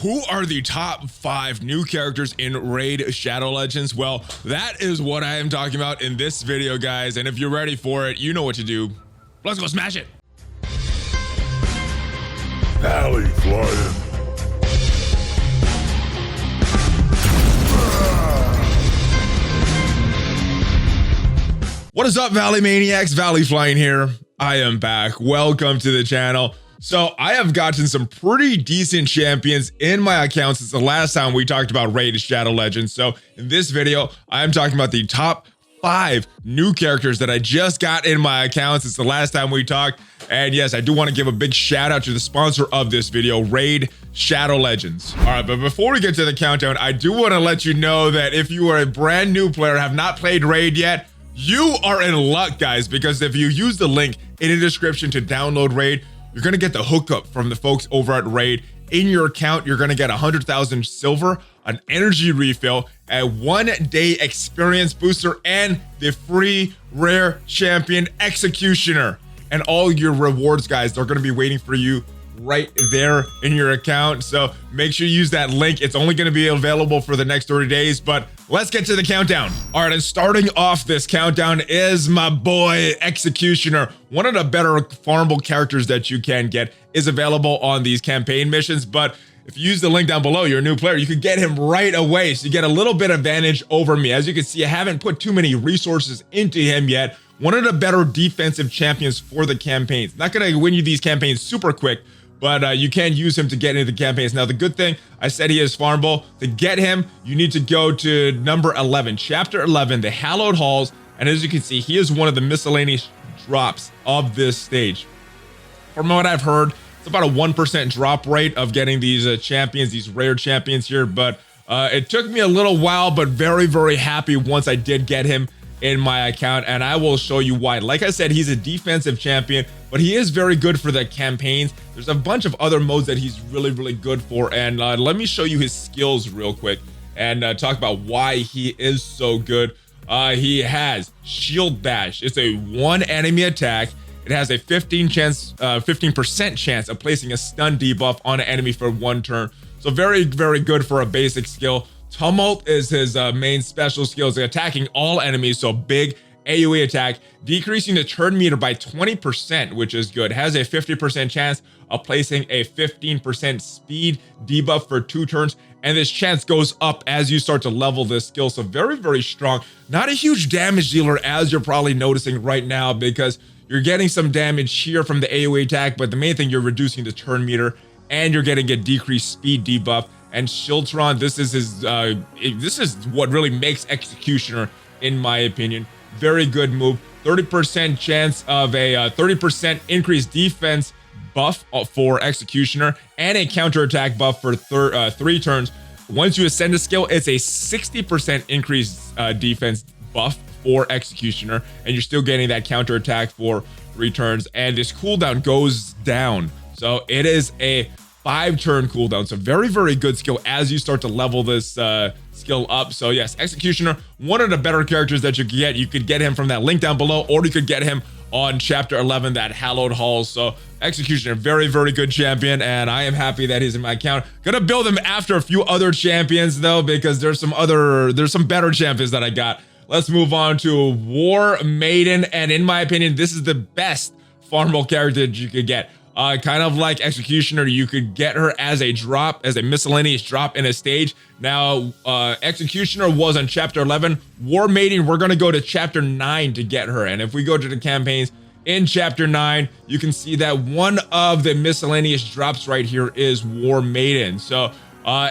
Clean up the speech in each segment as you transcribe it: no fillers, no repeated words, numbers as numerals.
Who are the top 5 new characters in Raid Shadow Legends? Well, that is what I am talking about in this video, guys. And if you're ready for it, you know what to do. Let's go smash it. ValleyFlyin. What is up, Valley Maniacs? ValleyFlyin here. I am back. Welcome to the channel. So I have gotten some pretty decent champions in my account since the last time we talked about Raid Shadow Legends. So in this video, I am talking about the top 5 new characters that I just got in my account since the last time we talked. And yes, I do want to give a big shout out to the sponsor of this video, Raid Shadow Legends. All right, but before we get to the countdown, I do want to let you know that if you are a brand new player, have not played Raid yet, you are in luck, guys, because if you use the link in the description to download Raid, you're going to get the hookup from the folks over at Raid. In your account, you're going to get 100,000 silver, an energy refill, a 1-day experience booster, and the free rare champion Executioner. And all your rewards, guys, they're going to be waiting for you right there in your account. So make sure you use that link. It's only going to be available for the next 30 days, but let's get to the countdown. All right, and starting off this countdown is my boy Executioner. One of the better farmable characters that you can get is available on these campaign missions, but if you use the link down below, you're a new player, you could get him right away. So you get a little bit of advantage over me. As you can see, I haven't put too many resources into him yet. One of the better defensive champions for the campaigns. Not going to win you these campaigns super quick, but you can use him to get into the campaigns. Now, the good thing, I said he is farmable. To get him, you need to go to number 11, chapter 11, the Hallowed Halls. And as you can see, he is one of the miscellaneous drops of this stage. From what I've heard, it's about a 1% drop rate of getting these champions, these rare champions here. But it took me a little while, but very, very happy once I did get him in my account, and I will show you why. Like I said, he's a defensive champion, but he is very good for the campaigns. There's a bunch of other modes that he's really, really good for, and let me show you his skills real quick and talk about why he is so good. He has Shield Bash. It's a 1 enemy attack. It has a 15% chance of placing a stun debuff on an enemy for 1 turn. So very, very good for a basic skill. Tumult is his main special skills, attacking all enemies, so big AoE attack, decreasing the turn meter by 20%, which is good. Has a 50% chance of placing a 15% speed debuff for 2 turns, and this chance goes up as you start to level this skill, so very, very strong. Not a huge damage dealer, as you're probably noticing right now, because you're getting some damage here from the AoE attack, but the main thing, you're reducing the turn meter, and you're getting a decreased speed debuff. And Shiltron, this is his this is what really makes Executioner, in my opinion. Very good move. 30% chance of a 30% increased defense buff for Executioner, and a counterattack buff for 3 turns. Once you ascend a skill, it's a 60% increased defense buff for Executioner, and you're still getting that counterattack for 3 turns. And this cooldown goes down, so it is a 5-turn cooldown. So very, very good skill as you start to level this skill up. So yes, Executioner, one of the better characters that you can get. You could get him from that link down below, or you could get him on chapter 11, that Hallowed Halls. So Executioner, very, very good champion, and I am happy that he's in my account. Gonna build him after a few other champions though, because there's some better champions that I got. Let's move on to Warmaiden, and in my opinion, this is the best farmable character that you could get. Kind of like Executioner, you could get her as a drop, as a miscellaneous drop in a stage. Now, Executioner was on chapter 11. Warmaiden, we're going to go to chapter 9 to get her. And if we go to the campaigns in chapter 9, you can see that one of the miscellaneous drops right here is Warmaiden. So,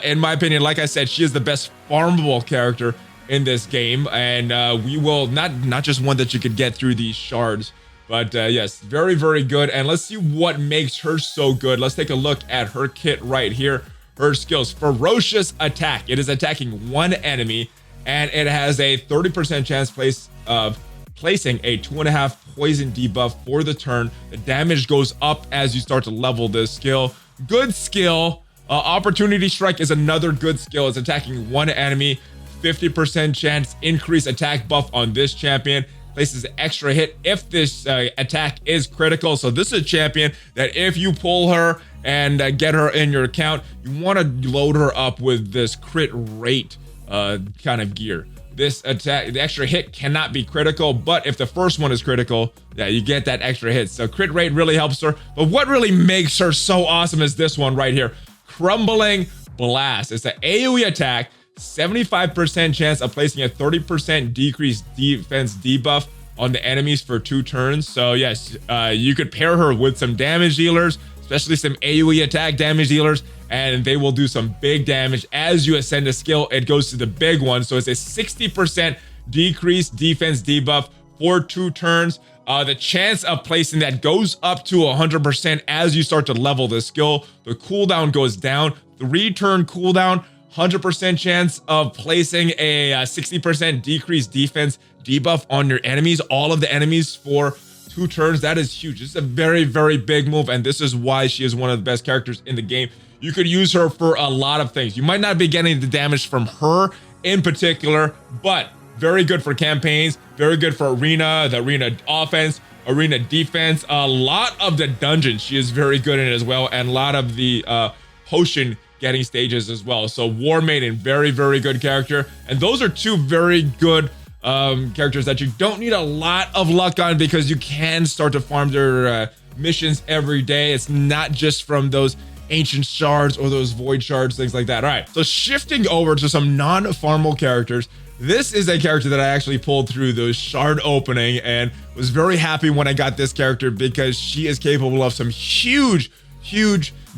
in my opinion, like I said, she is the best farmable character in this game. And we will, not just one that you could get through these shards, but yes, very, very good. And let's see what makes her so good. Let's take a look at her kit right here. Her skills: ferocious attack. It is attacking 1 enemy, and it has a 30% chance of placing a 2.5 poison debuff for the turn. The damage goes up as you start to level this skill. Good skill. Opportunity Strike is another good skill. It's attacking 1 enemy. 50% chance increase attack buff on this champion. places an extra hit if this attack is critical. So this is a champion that if you pull her and get her in your account, you want to load her up with this crit rate kind of gear. This attack, the extra hit cannot be critical, but if the first one is critical, yeah, you get that extra hit. So crit rate really helps her. But what really makes her so awesome is this one right here, Crumbling Blast. It's an AoE attack, 75% chance of placing a 30% decreased defense debuff on the enemies for 2 turns. So yes, you could pair her with some damage dealers, especially some AoE attack damage dealers, and they will do some big damage. As you ascend a skill, it goes to the big one. So it's a 60% decreased defense debuff for 2 turns. The chance of placing that goes up to 100% as you start to level the skill. The cooldown goes down, 3-turn cooldown, 100% chance of placing a 60% decreased defense debuff on your enemies, all of the enemies for 2 turns. That is huge. This is a very, very big move, and this is why she is one of the best characters in the game. You could use her for a lot of things. You might not be getting the damage from her in particular, but very good for campaigns, very good for arena, the arena offense, arena defense. A lot of the dungeons she is very good in as well, and a lot of the potion getting stages as well. So Warmaiden, very, very good character. And those are 2 very good characters that you don't need a lot of luck on, because you can start to farm their missions every day. It's not just from those ancient shards or those void shards, things like that. All right, so shifting over to some non-farmable characters. This is a character that I actually pulled through the shard opening and was very happy when I got this character, because she is capable of some huge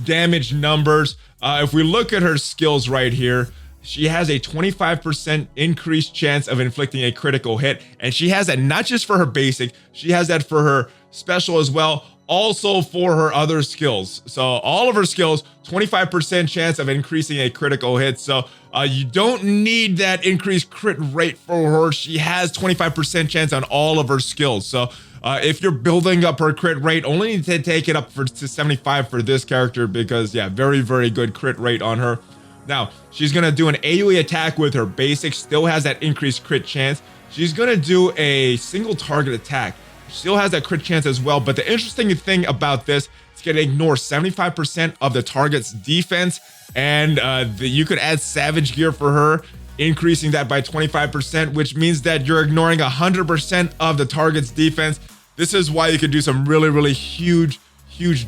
damage numbers. If we look at her skills right here, she has a 25% increased chance of inflicting a critical hit, and she has that not just for her basic, she has that for her special as well, also for her other skills. So all of her skills, 25% chance of increasing a critical hit. So you don't need that increased crit rate for her. She has 25% chance on all of her skills. So if you're building up her crit rate, only need to take it up to 75 for this character, because yeah, very, very good crit rate on her. Now, she's going to do an AoE attack with her basic, still has that increased crit chance. She's going to do a single target attack, still has that crit chance as well. But the interesting thing about this, it's going to ignore 75% of the target's defense, and you could add Savage Gear for her, increasing that by 25%, which means that you're ignoring 100% of the target's defense. This is why you could do some really, really huge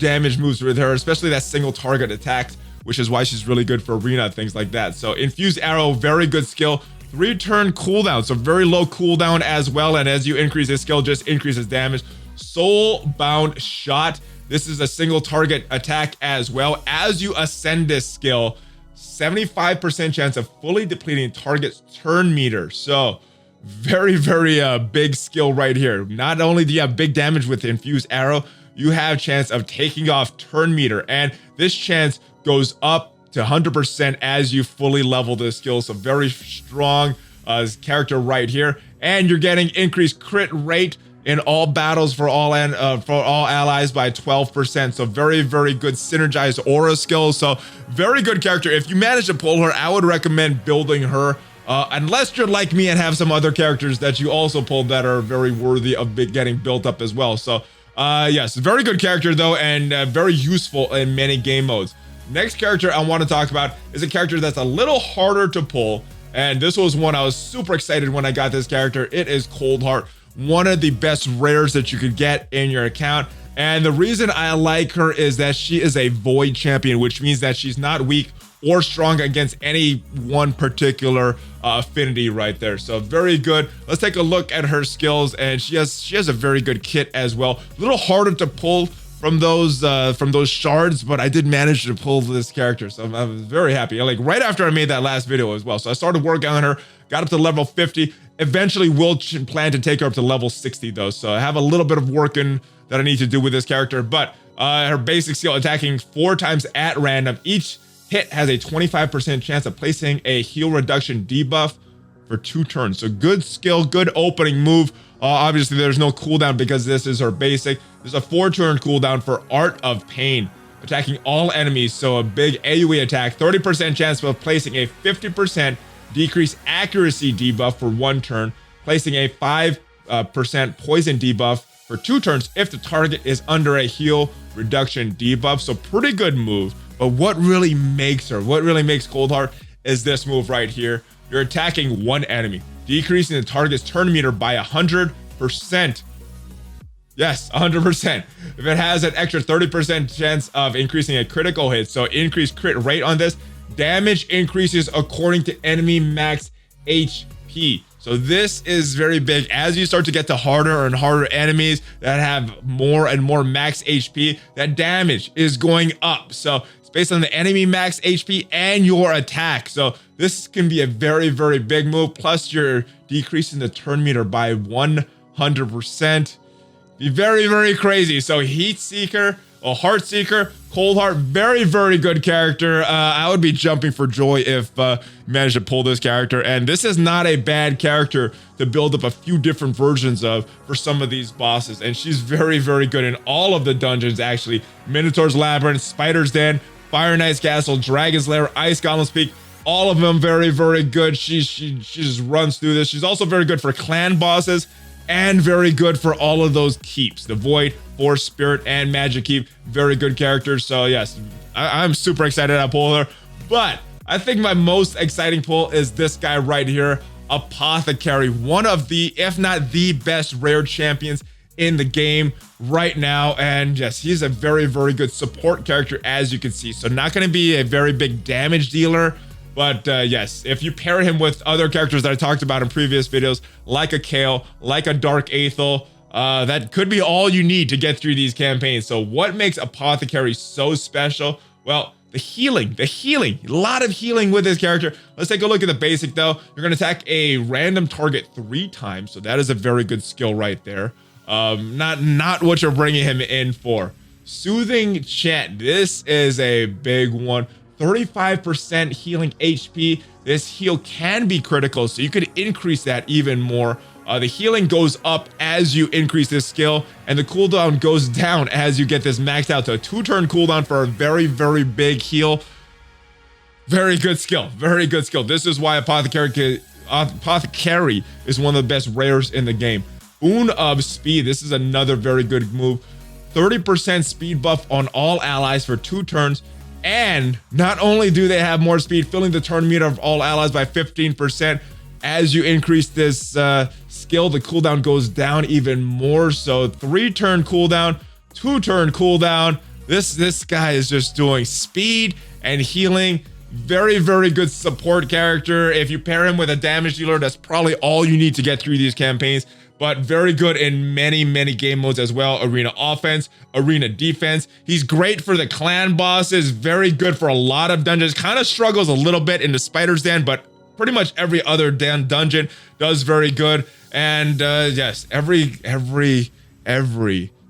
damage moves with her, especially that single target attacks, which is why she's really good for arena, things like that. So Infused Arrow, very good skill. 3-turn cooldown, so very low cooldown as well, and as you increase his skill, just increases damage. Soulbound Shot, this is a single target attack as well. As you ascend this skill, 75% chance of fully depleting target's turn meter. So very, very big skill right here. Not only do you have big damage with the Infused Arrow, you have chance of taking off turn meter, and this chance goes up to 100% as you fully level this skill. So very strong character right here, and you're getting increased crit rate in all battles for all allies by 12%. So very, very good synergized aura skills. So very good character. If you manage to pull her, I would recommend building her, unless you're like me and have some other characters that you also pulled that are very worthy of getting built up as well. So yes, very good character though, and very useful in many game modes. Next character I want to talk about is a character that's a little harder to pull, and this was one I was super excited when I got this character. It is Coldheart, one of the best rares that you could get in your account. And the reason I like her is that she is a void champion, which means that she's not weak or strong against any one particular affinity right there. So very good. Let's take a look at her skills, and she has a very good kit as well. A little harder to pull from those shards, but I did manage to pull this character, so I was very happy. Like right after I made that last video as well. So I started working on her, got up to level 50. Eventually will plan to take her up to level 60 though. So I have a little bit of working that I need to do with this character, but her basic skill, attacking 4 times at random. Each hit has a 25% chance of placing a heal reduction debuff for 2 turns. So good skill, good opening move. Obviously there's no cooldown because this is her basic. There's a 4-turn cooldown for Art of Pain, attacking all enemies. So a big AoE attack, 30% chance of placing a 50% decreased accuracy debuff for 1 turn, placing a 5 percent poison debuff for 2 turns if the target is under a heal reduction debuff. So pretty good move. But what really makes Coldheart is this move right here. You're attacking one enemy, decreasing the target's turn meter by 100%. Yes, 100%. If it has an extra 30% chance of increasing a critical hit, so increased crit rate on this, damage increases according to enemy max HP. So this is very big. As you start to get to harder and harder enemies that have more and more max HP, that damage is going up. So it's based on the enemy max HP and your attack. So this can be a very, very big move. Plus you're decreasing the turn meter by 100%. Be very, very crazy. So Heat Seeker, or Heart Seeker, Coldheart, very, very good character. I would be jumping for joy if you managed to pull this character. And this is not a bad character to build up a few different versions of for some of these bosses. And she's very, very good in all of the dungeons, actually. Minotaur's Labyrinth, Spider's Den, Fire Knight's Castle, Dragon's Lair, Ice Goblin's Peak. All of them very, very good. She just runs through this. She's also very good for clan bosses, and very good for all of those keeps, the Void, Force, Spirit, and Magic Keep. Very good characters. So yes, I'm super excited to pull her. But I think my most exciting pull is this guy right here, Apothecary. One of the, if not the best rare champions in the game right now. And yes, he's a very, very good support character, as you can see. So not going to be a very big damage dealer. But yes, if you pair him with other characters that I talked about in previous videos, like a Kale, like a Dark Aethel, that could be all you need to get through these campaigns. So what makes Apothecary so special? Well, the healing, a lot of healing with this character. Let's take a look at the basic though. You're gonna attack a random target 3 times. So that is a very good skill right there. Not what you're bringing him in for. Soothing Chant, this is a big one. 35% healing HP. This heal can be critical, so you could increase that even more. The healing goes up as you increase this skill, and the cooldown goes down as you get this maxed out to a 2-turn cooldown for a very, very big heal. Very good skill, very good skill. This is why Apothecary is one of the best rares in the game. Boon of Speed, this is another very good move. 30% speed buff on all allies for 2 turns. And not only do they have more speed, filling the turn meter of all allies by 15%. As you increase this skill, the cooldown goes down even more. So 3-turn cooldown, 2-turn cooldown. This guy is just doing speed and healing. Very, very good support character. If you pair him with a damage dealer, that's probably all you need to get through these campaigns. But very good in many, many game modes as well. Arena offense, arena defense. He's great for the clan bosses. Very good for a lot of dungeons. Kind of struggles a little bit in the Spider's Den, but pretty much every other dungeon does very good. And yes, every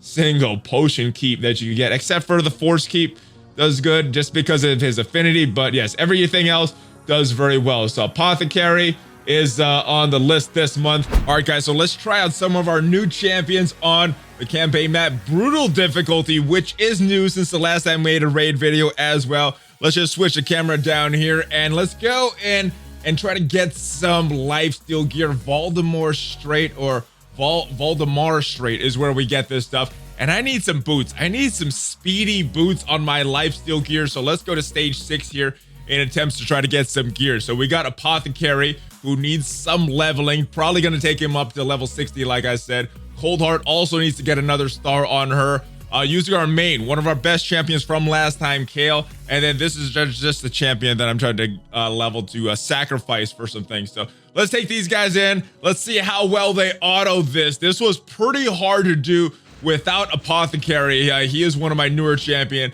single potion keep that you get, except for the Force keep, does good just because of his affinity. But yes, everything else does very well. So Apothecary is on the list this month. All right, guys, so let's try out some of our new champions on the campaign map. Brutal difficulty, which is new since the last time I made a raid video as well. Let's just switch the camera down here and let's go in and try to get some lifesteal gear. Voldemort Strait, or Voldemar Strait is where we get this stuff. And I need some boots. I need some speedy boots on my lifesteal gear. So let's go to stage 6 here in attempts to try to get some gear. So we got Apothecary, who needs some leveling, probably going to take him up to level 60, like I said. Coldheart also needs to get another star on her. Using our main, one of our best champions from last time, Kale. And then this is just the champion that I'm trying to level to sacrifice for some things. So let's take these guys in. Let's see how well they auto this. This was pretty hard to do without Apothecary. He is one of my newer champions.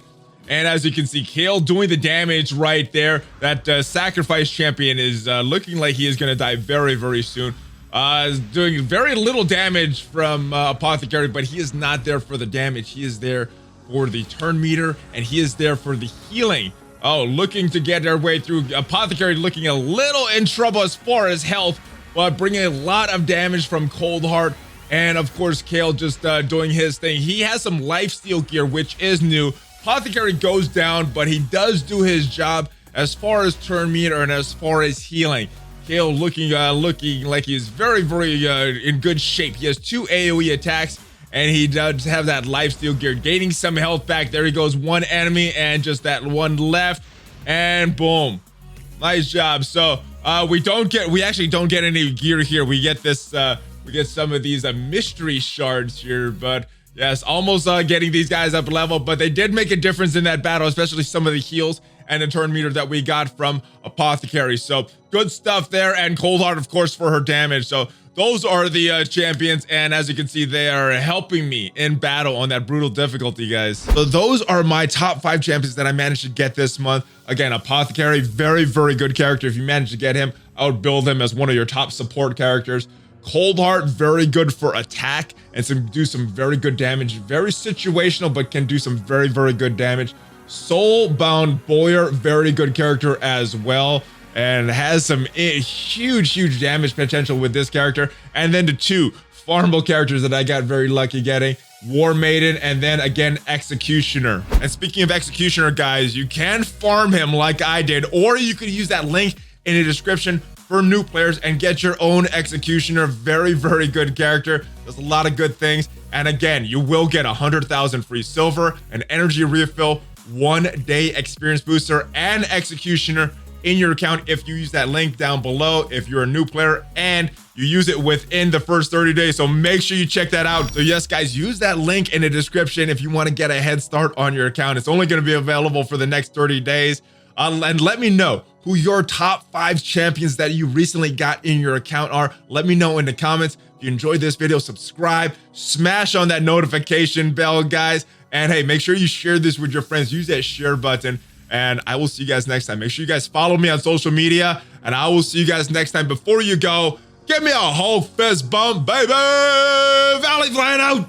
And as you can see, Kale doing the damage right there. That sacrifice champion is looking like he is going to die very, very soon. Doing very little damage from Apothecary, but he is not there for the damage. He is there for the turn meter, and he is there for the healing. Oh, looking to get their way through. Apothecary looking a little in trouble as far as health, but bringing a lot of damage from Coldheart. And of course, Kale just doing his thing. He has some lifesteal gear, which is new. Apothecary goes down, but he does do his job as far as turn meter and as far as healing. Kale looking like he's very in good shape. He has 2 AoE attacks, and he does have that lifesteal gear, gaining some health back. There he goes, 1 enemy and just that 1 left, and boom, nice job. So we actually don't get any gear here. We get this we get some of these mystery shards here, but yes, almost getting these guys up level, but they did make a difference in that battle, especially some of the heals and the turn meter that we got from Apothecary. So good stuff there, and Coldheart, of course, for her damage. So those are the champions, and as you can see, they are helping me in battle on that brutal difficulty, guys. So those are my top 5 champions that I managed to get this month. Again, Apothecary, very good character. If you manage to get him, I would build him as one of your top support characters. Coldheart, very good for attack and do some very good damage. Very situational, but can do some very good damage. Soulbound Bowyer, very good character as well, and has some huge damage potential with this character. And then the 2 farmable characters that I got very lucky getting, Warmaiden, and then again Executioner. And speaking of Executioner, guys, you can farm him like I did, or you could use that link in the description for new players and get your own Executioner. Very good character, does a lot of good things. And again, you will get 100,000 free silver, an energy refill, 1-day experience booster, and Executioner in your account if you use that link down below if you're a new player and you use it within the first 30 days. So make sure you check that out. So yes, guys, use that link in the description if you want to get a head start on your account. It's only going to be available for the next 30 days. And let me know who your top 5 champions that you recently got in your account are. Let me know in the comments. If you enjoyed this video, subscribe, smash on that notification bell, guys. And hey, make sure you share this with your friends. Use that share button. And I will see you guys next time. Make sure you guys follow me on social media. And I will see you guys next time. Before you go, give me a Hulk fist bump, baby. ValleyFlyin out.